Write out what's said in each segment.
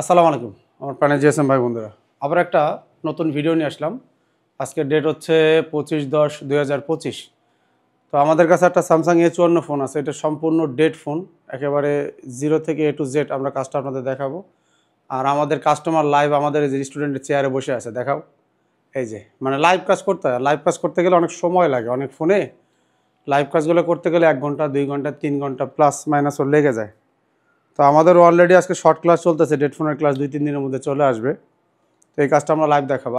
আসসালামু আলাইকুম আমার প্রাণের জিএসএম ভাই বন্ধুরা, আবার একটা নতুন ভিডিও নিয়ে আসলাম। আজকের ডেট হচ্ছে 25/10/2025। তো আমাদের কাছে একটা স্যামসাং A54 ফোন আছে। এটা সম্পূর্ণ ডেড ফোন, একেবারে জিরো থেকে A to Z আমরা কাজটা আপনাদের দেখাবো। আর আমাদের কাস্টমার লাইভ আমাদের এই যে স্টুডেন্টের চেয়ারে বসে আছে, দেখাও। এই যে মানে লাইভ কাজ করতে হয়। লাইভ কাজ করতে গেলে অনেক সময় লাগে, অনেক ফোনে লাইভ কাজগুলো করতে গেলে 1 ঘন্টা 2 ঘন্টা 3 ঘন্টা প্লাস মাইনাসও লেগে যায়। তো আমাদের অলরেডি আজকে শর্ট ক্লাস চলতেছে, ডেড ফোনের ক্লাস 2-3 দিনের মধ্যে চলে আসবে। তো এই কাজটা আমরা লাইভ দেখাবো।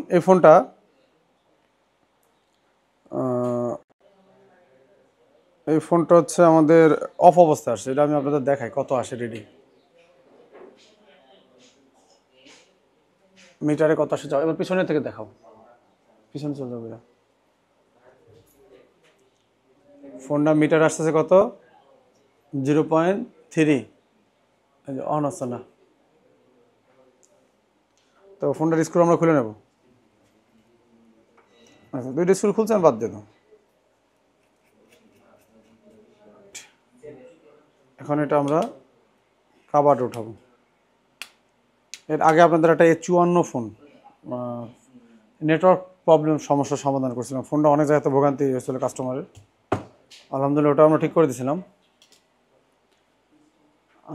এই ফোনটা হচ্ছে আমাদের অফ অবস্থা আসছে, এটা আমি আপনাদের দেখাই কত আসে রেডি। মিটারে কত আসে যাও, এবার পিছনের থেকে দেখাও, পিছনে চলে যাবে। ফোনটা মিটার আসতেছে কত, 0.3। অন হচ্ছে না, তো ফোনটার স্ক্রু আমরা খুলে নেব। আচ্ছা, দুইটা স্ক্রু খুলছেন, বাদ দিয়ে দাও। এখন এটা আমরা কাভারটা উঠাবো। এর আগে আপনাদের একটা A54 ফোন নেটওয়ার্ক প্রবলেম সমস্যার সমাধান করছিলাম। ফোনটা অনেক জায়গাতে ভোগান্তি হয়েছিল কাস্টমারের, আলহামদুলিল্লাহ ওটা আমরা ঠিক করে দিয়েছিলাম।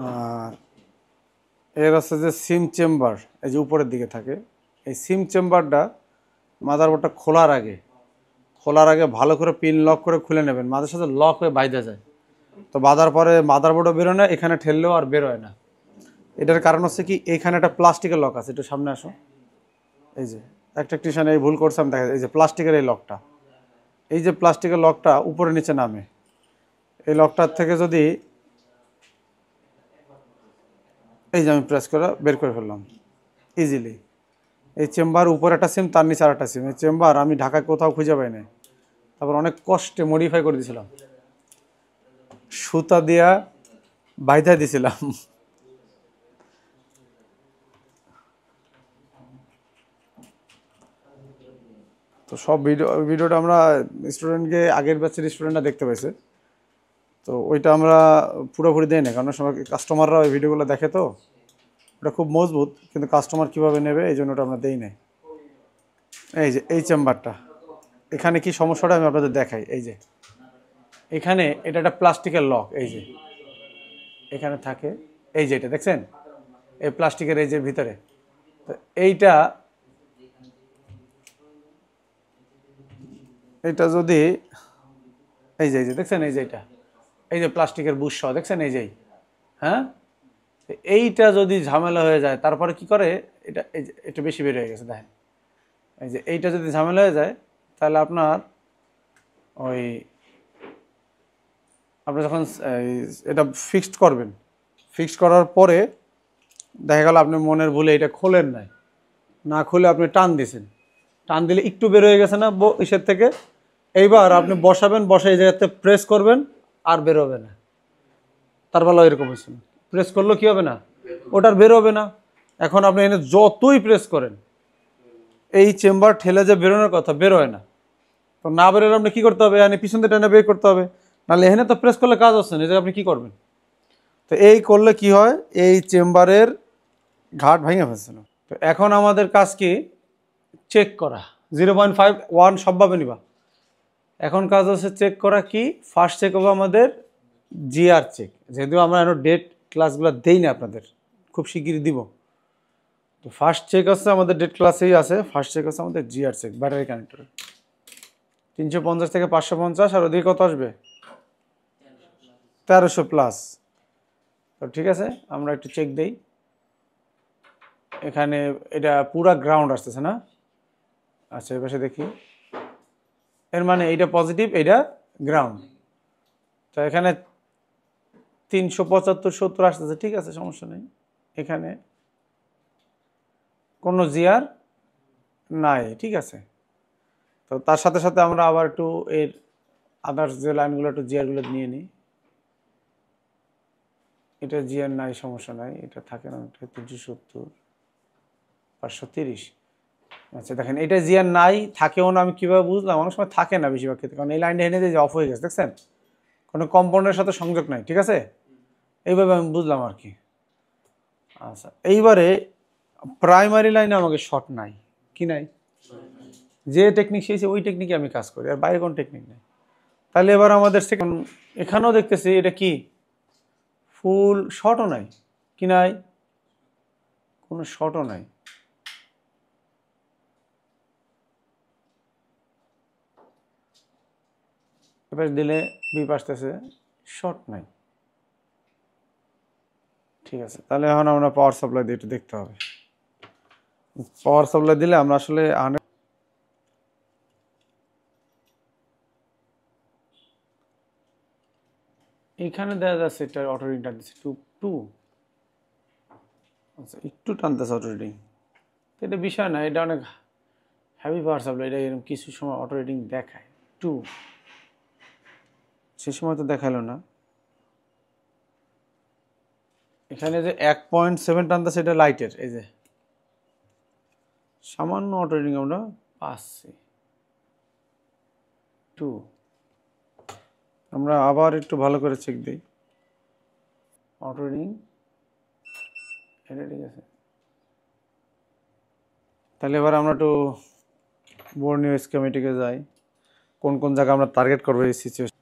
আর এর আছে যে সিম চেম্বার, এই যে উপরের দিকে থাকে, এই সিম চেম্বারটা মাদারবোর্ডটা খোলার আগে ভালো করে পিন লক করে খুলে নেবেন। মাঝে সাথে লক হয়ে বাইরে যায়, তো বাঁধার পরে মাদারবোর্ডও বেরোয় না, এখানে ঠেললেও আর বেরোয় না। এটার কারণ হচ্ছে কি, এইখানে একটা প্লাস্টিকের লক আছে, একটু সামনে আসো। এই যে একটা টিউশনে এই ভুল করছে আমি দেখা, এই যে প্লাস্টিকের এই লকটা, এই যে প্লাস্টিকের লকটা উপরে নিচে নামে। এই লকটার থেকে যদি এই যে আমি প্রেস করে বের করে ফেললাম ইজিলি। এই চেম্বার উপরে একটা সিম, তার নিচে আর একটা সিম। এই চেম্বার আমি ঢাকায় কোথাও খুঁজে পাই না, তারপর অনেক কষ্টে মডিফাই করে দিয়েছিলাম, সুতা দিয়া বাইধা দিয়েছিলাম। তো সব ভিডিওটা আমরা স্টুডেন্টকে, আগের ব্যাচের স্টুডেন্টরা দেখতে পাইছে, তো ওইটা আমরা পুরোপুরি দেই না, কারণ সময় কাস্টমাররা ওই ভিডিওগুলো দেখে, তো ওটা খুব মজবুত, কিন্তু কাস্টমার কীভাবে নেবে এই জন্য ওটা আমরা দেই না। এই যে এই চেম্বারটা, এখানে কি সমস্যাটা আমি আপনাদের দেখাই। এই যে এখানে এটা একটা প্লাস্টিকের লক, এই যে এখানে থাকে, এই যে এটা দেখছেন, এই প্লাস্টিকের এই যে ভিতরে, তো এইটা যদি এই যে দেখছেন, এই যে এটা, এই যে প্লাস্টিকের বুশ সহ দেখছেন, এই যে, হ্যাঁ, এইটা যদি ঝামেলা হয়ে যায়, তারপরে কি করে, এটা এই যে একটু বেশি বের হয়ে গেছে দেখেন, এই যে এইটা যদি ঝামেলা হয়ে যায়, তাহলে আপনার ওই আপনি যখন এটা ফিক্সড করবেন, ফিক্সড করার পরে দেখা গেল আপনি মনের ভুলে এটা খোলেন নাই, না খুলে আপনি টান দিয়েছেন, টান দিলে একটু বের হয়ে গেছে না ইসের থেকে, এইবার আপনি বসাবেন, বসে এই জায়গাতে প্রেস করবেন, আর বের হবে না। তার বেলা এরকম হচ্ছে না, প্রেস করলেও কী হবে না, ওটার বের হবে না। এখন আপনি এনে যতই প্রেস করেন, এই চেম্বার ঠেলে যে বেরোনোর কথা, বেরোয় না। তো না বেরোলে আপনি কী করতে হবে, মানে পিছন থেকে টেনে বের করতে হবে, নাহলে এখানে তো প্রেস করলে কাজ হচ্ছে না, এই জায়গায় আপনি কী করবেন। তো এই করলে কি হয়, এই চেম্বারের ঘাট ভেঙে ফেলছিল। তো এখন আমাদের কাজ কি, চেক করা। 0.51 সবভাবে নিবা। এখন কাজ হচ্ছে চেক করা। কি ফার্স্ট চেক হবে আমাদের জিআর চেক, যেহেতু আমরা এখন ডেট ক্লাসগুলো দেই না আপনাদের, খুব শিগগিরই দিব। তো ফার্স্ট চেক হচ্ছে আমাদের ডেট ক্লাসেই আছে, ফার্স্ট চেক হচ্ছে আমাদের জিআর চেক ব্যাটারি কানেক্টর। 350 থেকে 550, আর ওদিকে কত আসবে, 1300+। তো ঠিক আছে, আমরা একটু চেক দেই। এখানে এটা পুরা গ্রাউন্ড আসতেছে না, আচ্ছা এর পাশে দেখি, এর মানে এইটা পজিটিভ, এইটা গ্রাউন্ড। তো এখানে 375-70 আসতেছে, ঠিক আছে, সমস্যা নেই। এখানে কোনো জিআর নাই, ঠিক আছে। তো তার সাথে সাথে আমরা আবার একটু এর আদার্স যে লাইনগুলো, একটু জিআরগুলো নিয়ে নিই। এটা জিআর নাই, সমস্যা নাই, এটা থাকে না, 370, 530। আচ্ছা দেখেন, এটা জিআর নাই, থাকেও না, আমি কীভাবে বুঝলাম, অনেক সময় থাকে না বেশিরভাগ ক্ষেত্রে, কারণ এই লাইনটা এনে যে অফ হয়ে গেছে, দেখছেন, কোনো কম্পাউন্ডের সাথে সংযোগ নাই, ঠিক আছে, এইভাবে আমি বুঝলাম আর কি। আচ্ছা এইবারে প্রাইমারি লাইনে আমাকে শর্ট নাই, কি নাই, যে টেকনিক শিখেছি ওই টেকনিকে আমি কাজ করি, আর বাইরে কোনো টেকনিক নেই। তাহলে এবার আমাদের সেকেন্ড, এখানেও দেখতেছি এটা কি ফুল শর্টও নাই, কি নাই, কোনো শর্টও নাই। এবার দিলে বিপ আসতেছে, শর্ট নাই। ঠিক আছে, তাহলে এখন আমরা পাওয়ার সাপ্লাই দিয়ে একটু দেখতে হবে। পাওয়ার সাপ্লাই দিলে আমরা আসলে এখানে দেখা যাচ্ছে এটা অটো রিডিং টানতেছে 2 আচ্ছা, একটু টানতেছে অটো রিডিং, এটা বিষয় না, এটা অনেক হেভি পাওয়ার সাপ্লাই, এটা এরকম কিছু সময় অটো রিডিং দেখায় 2, সে সময় তো দেখালো না। এখানে যে 1.7 টানতেছে এটা লাইটের, এই যে সামান্য অটো রিডিং আমরা পাচ্ছি 2। আমরা আবার একটু ভালো করে চেক দিই, অটো রিডিং এটা ঠিক আছে। তাহলে এবার আমরা একটু বর্ণীয় স্কিমেটিকে যাই, কোন কোন জায়গা আমরা টার্গেট করবো এই সিচুয়েশন।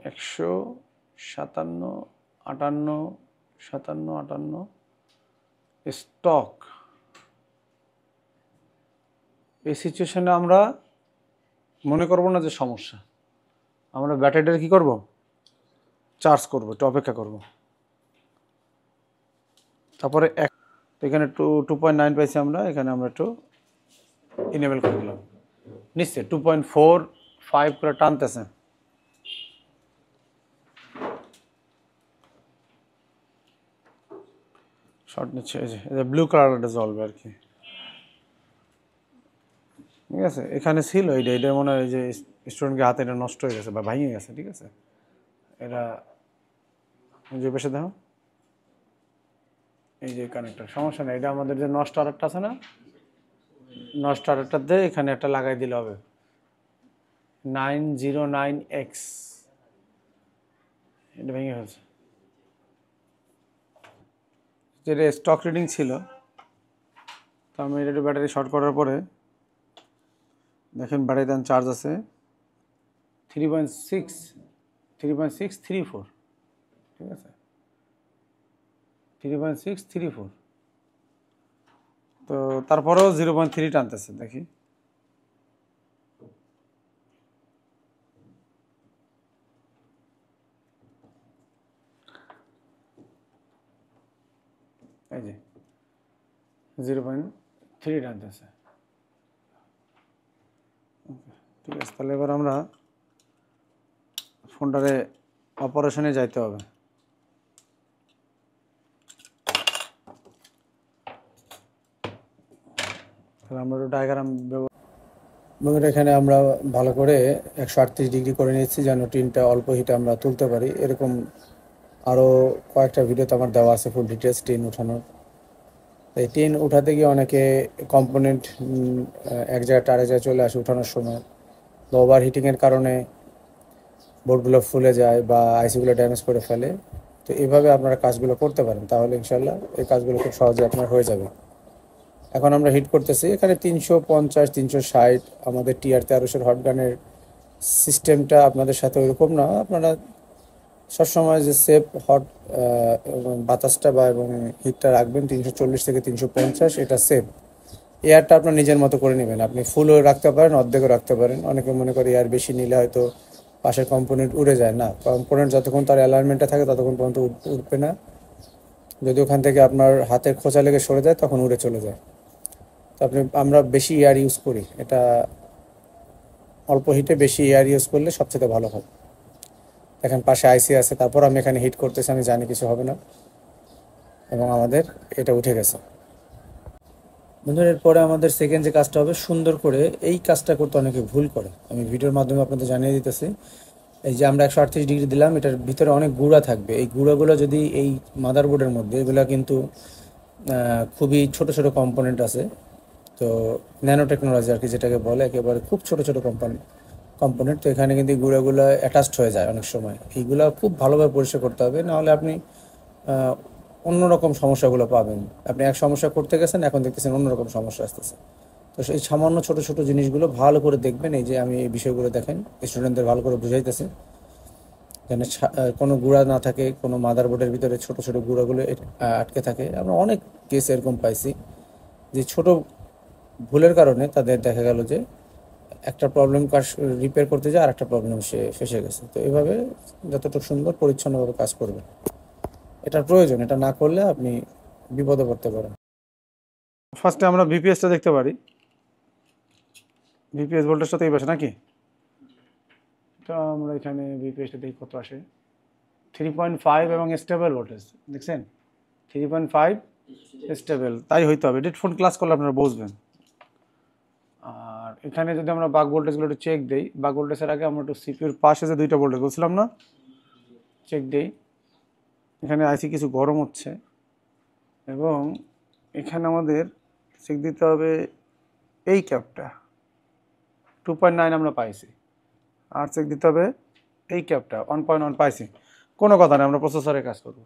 একশো 57, 58, 57, 58 স্টক। এই সিচুয়েশনে আমরা মনে করব না যে সমস্যা, আমরা ব্যাটারিটা কি করব, চার্জ করব, একটু অপেক্ষা করব। তারপরে এখানে 2.9 পাইছি আমরা, এখানে আমরা একটু ইনেবল করে দিলাম, নিশ্চয় 2.45 করে টানতেছে। শর্ট নিচ্ছে, এই যে ব্লু কালারটা জ্বলবে আর কি। ঠিক আছে, এখানে ছিল এটা মনে হয় যে স্টুডেন্টকে হাতে এটা নষ্ট হয়ে গেছে বা ভেঙে গেছে। ঠিক আছে, এটা যে পেশে দেখো, এই যে কানেক্টর, সমস্যা নেই, এটা আমাদের যে নষ্ট আরেকটা আছে না, নষ্ট আরেকটাতে এখানে একটা লাগাই দিলে হবে 909X, এটা ভেঙে ফেলছে। যেটা স্টক রিডিং ছিল, তো আমি এটা একটু ব্যাটারি শর্ট করার পরে দেখেন ব্যাটারিতে চার্জ আছে 3.634। ঠিক আছে, 3.634, তো তারপরেও 0.3 টানতেছে, দেখি এই যে 0.3 টানতেছে। ঠিক আছে, তাহলে এবার আমরা ফোনটারে অপারেশনে যাইতে হবে। তাহলে আমরা একটু ডায়াগ্রাম ব্যবহার, এখানে আমরা ভালো করে 138 ডিগ্রি করে নিয়েছি যেন টিনটা অল্প হিটে আমরা তুলতে পারি। এরকম আরও কয়েকটা ভিডিওতে আমার দেওয়া আছে ফুল ডিটেলস টিন উঠানোর। এই টিন উঠাতে গিয়ে অনেকে কম্পোনেন্ট এক জায়গায় আরেক জায়গায় চলে আসে উঠানোর সময়, ওভার হিটিংয়ের কারণে বোর্ডগুলো ফুলে যায় বা আইসিগুলো ড্যামেজ করে ফেলে। তো এইভাবে আপনারা কাজগুলো করতে পারেন, তাহলে ইনশাল্লাহ এই কাজগুলো খুব সহজে আপনার হয়ে যাবে। এখন আমরা হিট করতেছি এখানে 350, 360, আমাদের TR-1300 হটগানের সিস্টেমটা আপনাদের সাথে ওইরকম না। আপনারা সবসময় যে সেফ হট বাতাসটা বা এবং হিটটা রাখবেন 340 থেকে 350, এটা সেফ। এয়ারটা আপনার নিজের মতো করে নেবেন, আপনি ফুলও রাখতে পারেন, অর্ধেকও রাখতে পারেন। অনেকে মনে করে এয়ার বেশি নিলে হয়তো পাশের কম্পোনেন্ট উড়ে যায়, না, কম্পোনেন্ট যতক্ষণ তার অ্যালাইনমেন্টটা থাকে ততক্ষণ পর্যন্ত উঠবে না। যদি ওখান থেকে আপনার হাতের খোঁচা লেগে সরে যায় তখন উড়ে চলে যায়। তো আমরা বেশি এয়ার ইউজ করি, এটা অল্প হিটে বেশি এয়ার ইউজ করলে সবচেয়ে ভালো হয়। দেখেন পাশে আইসি আছে, তারপর আমি এখানে হিট করতেছি, আমি জানি কিছু হবে না, এবং আমাদের এটা উঠে গেছে। বন্ধুরা, এরপরে আমাদের সেকেন্ড যে কাজটা হবে, সুন্দর করে এই কাজটা করতে অনেকে ভুল করে, আমি ভিডিওর মাধ্যমে আপনাদের জানিয়ে দিতেছি। এই যে আমরা 138 ডিগ্রি দিলাম, এটার ভিতরে অনেক গুঁড়া থাকবে। এই গুঁড়াগুলো যদি এই মাদারবোর্ডের মধ্যে, এগুলো কিন্তু খুবই ছোট ছোট কম্পোনেন্ট আছে, তো ন্যানো টেকনোলজি আর কি যেটাকে বলে, একেবারে খুব ছোট ছোট কম্পোনেন্ট, তো এখানে কিন্তু গুঁড়াগুলো অ্যাটাচড হয়ে যায় অনেক সময়। এইগুলো খুব ভালোভাবে পরিষ্কার করতে হবে, নাহলে আপনি অন্যরকম সমস্যাগুলো পাবেন। আপনি এক সমস্যা করতে গেছেন, এখন দেখতেছেন অন্যরকম সমস্যা আসতেছে। তো সেই সামান্য ছোট ছোট জিনিসগুলো ভালো করে দেখবেন। এই যে আমি এই বিষয়গুলো দেখেন স্টুডেন্টদের ভালো করে বুঝাইতেছি, যেন কোনো গুঁড়া না থাকে, কোনো মাদারবোর্ডের ভিতরে ছোট ছোট গুঁড়াগুলো আটকে থাকে। আমরা অনেক কেস এরকম পাইছি যে ছোট ভুলের কারণে তাদের দেখা গেল যে একটা প্রবলেম কাজ রিপেয়ার করতে যায় আর একটা প্রবলেম সে ফেসে গেছে। তো এইভাবে যতটুকু সুন্দর পরিচ্ছন্নভাবে কাজ করবেন, এটার প্রয়োজন। এটা না করলে আপনি বিপদে পড়তে পারেন। ফার্স্টে আমরা ভিপিএসটা দেখতে পারি। ভিপিএস ভোল্টেজটা তো এই পাশে নাকি? তো আমরা এখানে ভিপিএসটা দেখি কত আসে। 3.5 এবং স্টেবল ভোল্টেজ দেখছেন, 3.5 স্টেবল, তাই হইতে হবে। হেডফোন ক্লাস করলে আপনারা বুঝবেন। আর এখানে যদি আমরা বাক ভোল্টেজগুলো একটু চেক দিই, বাক ভোল্টেজের আগে আমরা একটু সিপিউর পাশে যে দুইটা ভোল্টেজ বলছিলাম না, চেক দিই। এখানে আইসি কিছু গরম হচ্ছে, এবং এখানে আমাদের চেক দিতে হবে এই ক্যাপটা 2.9 আমরা পাইছি, আর চেক দিতে হবে এই ক্যাপটা 1.1 পাইছি। কোনো কথা নেই, আমরা প্রসেসরে কাজ করবো।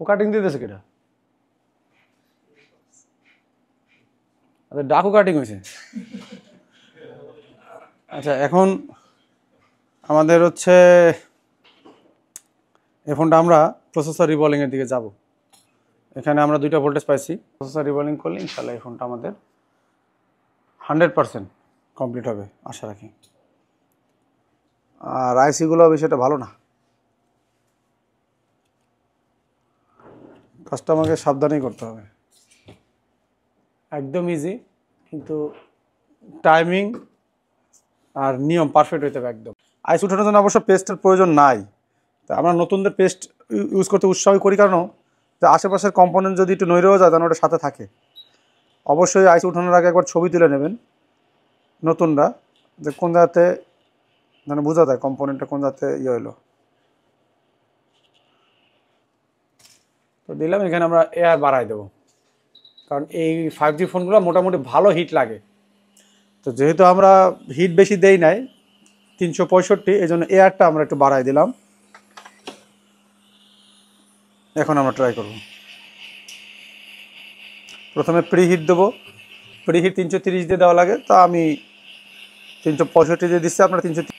ও কাটিং দিতেছে কিটা? আচ্ছা, ডাকু কাটিং হয়েছে। আচ্ছা, এখন আমাদের হচ্ছে এই ফোনটা আমরা প্রসেসর রিভলিংয়ের দিকে যাব। এখানে আমরা দুইটা ভোল্টেজ পাইছি। প্রসেসর রিভলিং করলে ইনশাল্লাহ এই ফোনটা আমাদের 100% কমপ্লিট হবে আশা রাখি। আর আইসিগুলো বিষয়টা ভালো না, কাজটা আমাকে সাবধানেই করতে হবে। একদম ইজি, কিন্তু টাইমিং আর নিয়ম পারফেক্ট হইতে হবে একদম। আইস উঠানোর জন্য অবশ্য পেস্টের প্রয়োজন নাই। তা আমরা নতুনদের পেস্ট ইউজ করতে উৎসাহ করি, কারণ যে আশেপাশের কম্পোনেন্ট যদি একটু নইরেও যায় যেন ওটা সাথে থাকে। অবশ্যই আইস উঠানোর আগে একবার ছবি তুলে নেবেন নতুনরা, যে কোন জায়গাতে যেন বোঝা যায় কম্পোনেন্টটা কোন জায়গাতে হইলো। তো দিলাম, এখানে আমরা এয়ার বাড়াই দেবো, কারণ এই 5G ফোনগুলো মোটামুটি ভালো হিট লাগে। তো যেহেতু আমরা হিট বেশি দেই নাই 365, এই জন্য এয়ারটা আমরা একটু বাড়াই দিলাম। এখন আমরা ট্রাই করব। প্রথমে প্রি হিট দেবো। প্রি হিট 330 দিয়ে দেওয়া লাগে, তা আমি 365 দিয়ে দিচ্ছি। আপনারা 330।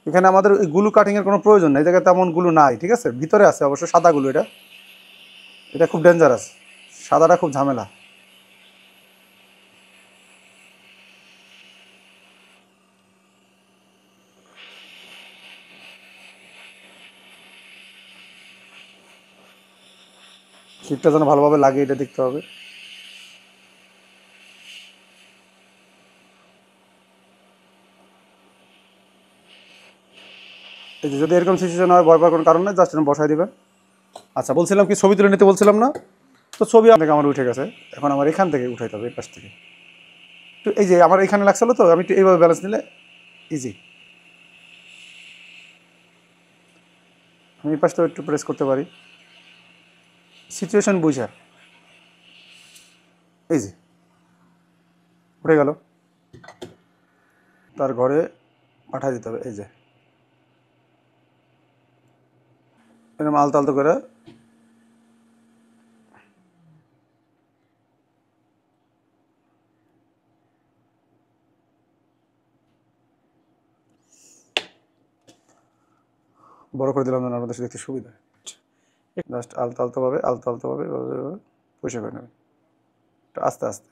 এখানে আমাদের গুলু কাটিংয়ের কোনো প্রয়োজন নেই, এই জায়গায় তেমন গুলু নাই, ঠিক আছে? ভিতরে আছে অবশ্য সাদা গুলু, এটা এটা খুব ডেঞ্জারাস, সাদাটা খুব ঝামেলা। হিটটা যেন ভালোভাবে লাগে এটা দেখতে হবে। এই যে যদি এরকম সিচুয়েশন হয়, ভয় পাওয়ার কোনো কারণ নেই, জাস্ট বসাই দিবেন। আচ্ছা, বলছিলাম কি, ছবি তুলে নিতে বলছিলাম না? তো ছবি আপনাকে আমার উঠে গেছে, এখন আমার এখান থেকে উঠাইতে হবে, এই পাশ থেকে। তো এই যে আমার এখানে লাগছিল, তো আমি একটু এইভাবে ব্যালেন্স নিলে ইজি। আমি এই পাশটাও একটু প্রেস করতে পারি, সিচুয়েশন বুঝা। এই যে উঠে গেল, তার ঘরে পাঠিয়ে দিতে হবে। এই যে এরকম আলতো আলতো করে বড় করে দিলাম, যেন আমাদের দেখতে সুবিধা হয়। জাস্ট আলতো আলতোভাবে আলতো আলতোভাবে এভাবে পরিষ্কার করে নেবেন, একটু আস্তে আস্তে,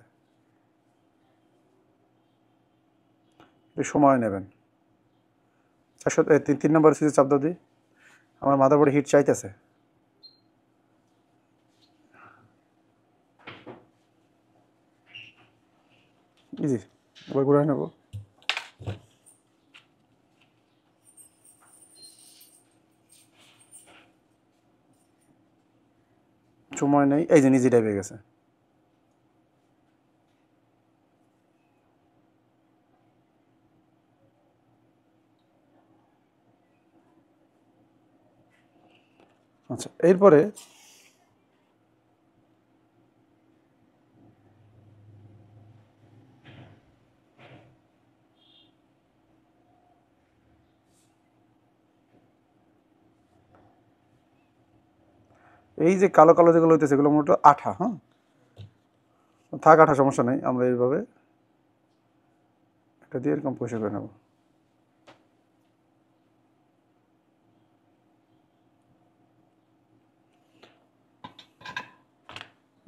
একটু সময় নেবেন। 3 নম্বর সুইচে চাপ দাও দিই। আমার মাদারবোর্ডে হিট চাইতেছে। ইজি, এবার ঘুরাই নেবো। সময় নেই, এই যে নিজে টাইপ হয়ে গেছে। আচ্ছা, এরপরে এই যে কালো কালো যেগুলো হইতেছে এগুলো মোট আঠা। হ্যাঁ, থাক আঠা, সমস্যা নেই, আমরা এইভাবে এটা দিয়ে এরকম পরিষ্কার করে নেব।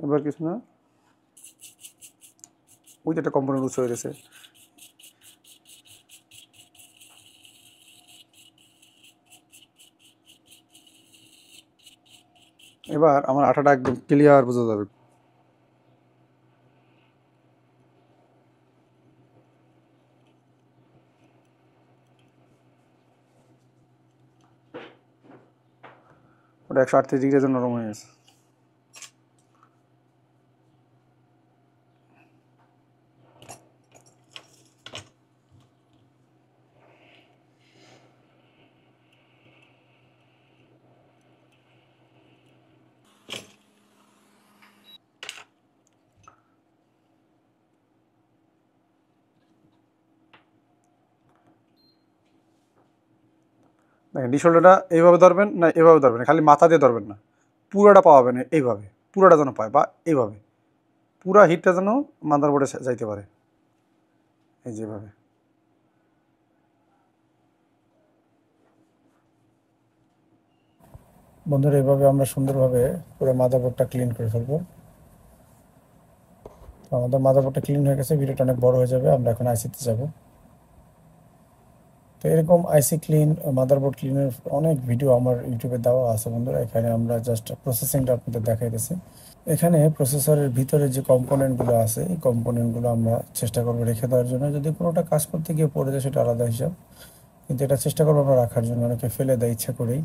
এবার কিছু না, ওই যে একটা কম্পোনেন্ট উৎস হয়ে গেছে। এবার আমার আঠাটা একদম ক্লিয়ার বোঝা যাবে। ওটা 138 ডিগ্রির জন্য নরম হয়ে গেছে। দেখেন ডিশোল্ডারটা এইভাবে ধরবেন না, এভাবে ধরবেন, খালি মাথা দিয়ে ধরবেন না, পুরোটা পাওয়াবেন এইভাবে, পুরোটা যেন পায়, বা এইভাবে পুরা হিটটা যেন মাদারবোর্ডে যাইতে পারে, এই যেভাবে। বন্ধুরা, এভাবে আমরা সুন্দরভাবে পুরো মাদারবোর্ডটা ক্লিন করে ফেলবো। তো আমাদের মাদারবোর্ডটা ক্লিন হয়ে গেছে, ভিডিওটা অনেক বড় হয়ে যাবে, আমরা এখন আইসিতে যাব। তো এরকম আইসি ক্লিন, মাদারবোর্ড ক্লিনের অনেক ভিডিও আমার ইউটিউবে দেওয়া আছে বন্ধুরা। এখানে আমরা জাস্ট প্রসেসিংটা আপনাদের দেখাইতেছি। এখানে প্রসেসরের ভিতরে যে কম্পোনেন্টগুলো আছে, এই কম্পোনেন্টগুলো আমরা চেষ্টা করবো রেখে দেওয়ার জন্য। যদি কোনোটা কাজ করতে গিয়ে পড়ে যায় সেটা আলাদা হিসাব, কিন্তু এটা চেষ্টা করবো আমরা রাখার জন্য। অনেকে ফেলে দেয় ইচ্ছা করেই।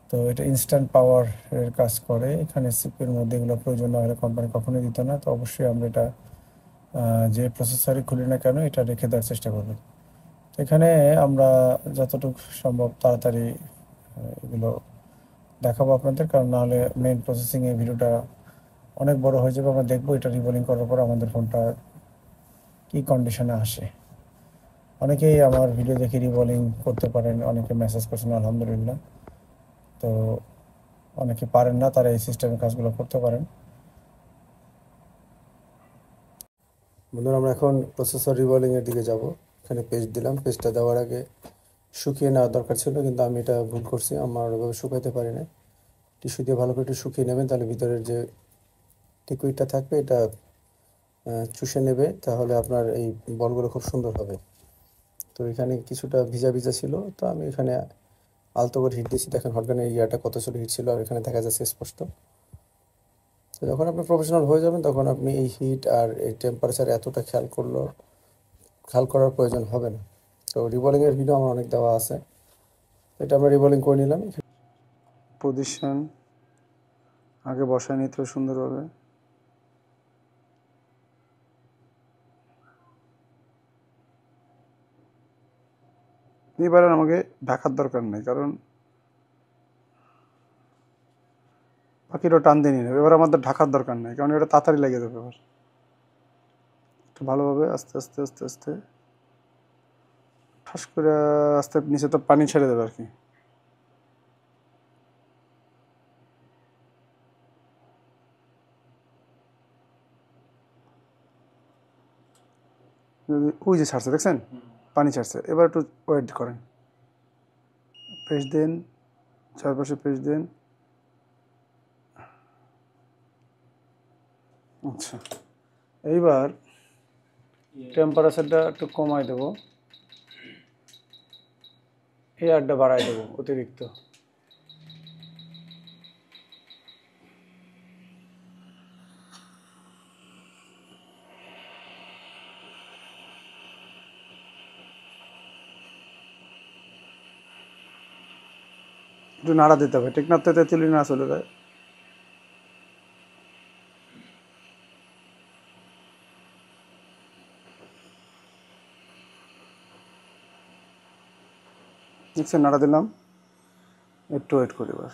তো এটা ইনস্ট্যান্ট পাওয়ার এর কাজ করে। এখানে সিপির মধ্যে এগুলো প্রয়োজন না হলে কোম্পানি কখনোই দিত না। তো অবশ্যই আমরা এটা যে প্রসেসরই খুলি না কেন এটা রেখে দেওয়ার চেষ্টা করবো। তো এখানে আমরা যতটুকু সম্ভব তাড়াতাড়ি এগুলো দেখাবো আপনাদের, কারণ নাহলে মেইন প্রসেসিংয়ের ভিডিওটা অনেক বড় হয়ে যাবে। আমরা দেখবো এটা রিবোলিং করার পর আমাদের ফোনটা কী কন্ডিশনে আসে। অনেকেই আমার ভিডিও দেখে রিবোলিং করতে পারেন, অনেকে মেসেজ করছেন আলহামদুলিল্লাহ। তো অনেকে পারেন না, তারা এই সিস্টেমের কাজগুলো করতে পারেন। বন্ধুরা, আমরা এখন প্রসেসর রিবোলিংয়ের দিকে যাব। এখানে পেস্ট দিলাম। পেস্টটা দেওয়ার আগে শুকিয়ে নেওয়ার দরকার ছিল, কিন্তু আমি এটা ভুল করছি, আমার ওইভাবে শুকাইতে পারি না। টিস্যু দিয়ে ভালো করে একটু শুকিয়ে নেবেন, তাহলে ভিতরের যে লিকুইডটা থাকবে এটা চুষে নেবে, তাহলে আপনার এই বলগুলো খুব সুন্দর হবে। তো এখানে কিছুটা ভিজা ভিজা ছিল, তো আমি এখানে আলতো করে হিট দিয়েছি। দেখেন হটগানের ইয়াটা কত ছোটো হিট ছিল, আর এখানে দেখা যাচ্ছে স্পষ্ট। তো যখন আপনি প্রফেশনাল হয়ে যাবেন তখন আপনি এই হিট আর এই টেম্পারেচার এতটা খেয়াল করার প্রয়োজন হবে না। তো রিবোলিংয়ের ভিডিও আমার অনেক দেওয়া আছে, এটা আমরা রিবোলিং করে নিলাম। পজিশন আগে বসায় নিতে হবে সুন্দরভাবে। এবারে আমাকে ঢাকার দরকার নেই, কারণ বাকিটা টান দিয়ে নিয়ে নেবে। এবার আমাদের ঢাকার দরকার নেই, কারণ এটা তাড়াতাড়ি লেগে যাবে। এবার একটু ভালোভাবে আস্তে আস্তে আস্তে আস্তে ঠাস করে আস্তে নিচে তো পানি ছেড়ে দেবে আর কি। যদি ওই যে ছাড়ছে, দেখছেন পানি ছাড়ছে, এবার একটু ওয়েট করেন, পেস্ট দেন, চারপাশে পেস্ট দেন। আচ্ছা, এইবার টেম্পারেচারটা একটু কমাই দেবো, এয়ারটা বাড়াই দেবো অতিরিক্ত। একটু নাড়া দিতে হবে, ঠিক না? তো তেঁতুলি না চলে যায়। দেখছেন, নাড়া দিলাম, একটু ওয়েট করি এবার।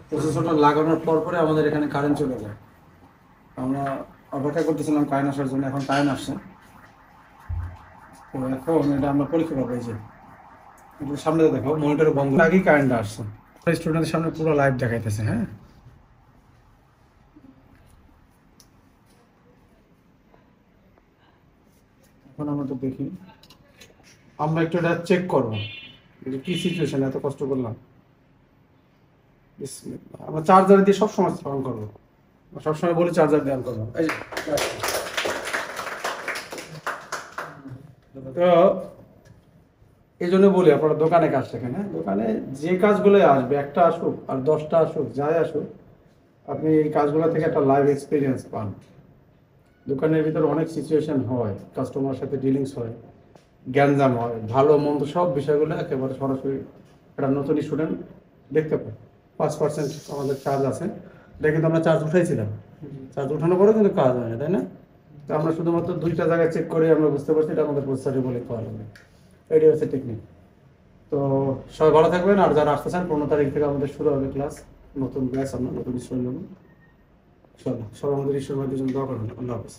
প্রসেসরটা লাগানোর পর পরে আমাদের এখানে কারেন্ট চলে যায়। আমরা অপেক্ষা করতেছিলাম কারেন্ট আসার জন্য, এখন কারেন্ট আসছে। তো এখন এটা আমরা পরীক্ষা করবো। এই যে একটু সামনে দেখো, মনিটরে বন্ধ আগেই কারেন্ট আসছে। স্টুডেন্টের সামনে পুরো লাইভ দেখাইতেছে। হ্যাঁ, এখন আমরা তো দেখি, আমরা একটু এটা চেক করবো যে কি সিচুয়েশন, এত কষ্ট করলাম। বিসমিল্লাহ। আমরা চার্জার দিয়ে সবসময় অন করবো, সবসময় বলি চার্জার দিয়ে অন করবো। এই যে তো এই জন্য বলি আপনারা দোকানে কাজ শেখেন। হ্যাঁ, দোকানে যে কাজগুলো আসবে, একটা আসুক আর 10টা আসুক, যাই আসুক, আপনি এই কাজগুলো থেকে একটা লাইভ এক্সপিরিয়েন্স পান। দোকানের ভিতরে অনেক সিচুয়েশন হয়, কাস্টমার সাথে ডিলিংস হয়, গ্যাঞ্জাম হয়, ভালো মন্দ সব বিষয়গুলো একেবারে সরাসরি একটা নতুন স্টুডেন্ট দেখতে পায়। 5% আমাদের চার্জ আছে, এটা কিন্তু আমরা চার্জ উঠাইছিলাম। চার্জ উঠানোর পরে কিন্তু কাজ হয় না, তাই না? তো আমরা শুধুমাত্র 2টা জায়গায় চেক করে আমরা বুঝতে পারছি এটা আমাদের প্রসেসরে বলে পাওয়া যাবে। এটাই হচ্ছে টেকনিক। তো সবাই ভালো থাকবেন। আর যারা আসতেছেন 15 তারিখ থেকে আমাদের শুরু হবে ক্লাস, নতুন ব্যাচ, আমরা নতুন স্টুডেন্ট নেব। সবাই আমাদের ঈশ্বর জন্য দোয়া করবেন। আল্লাহ হাফেজ।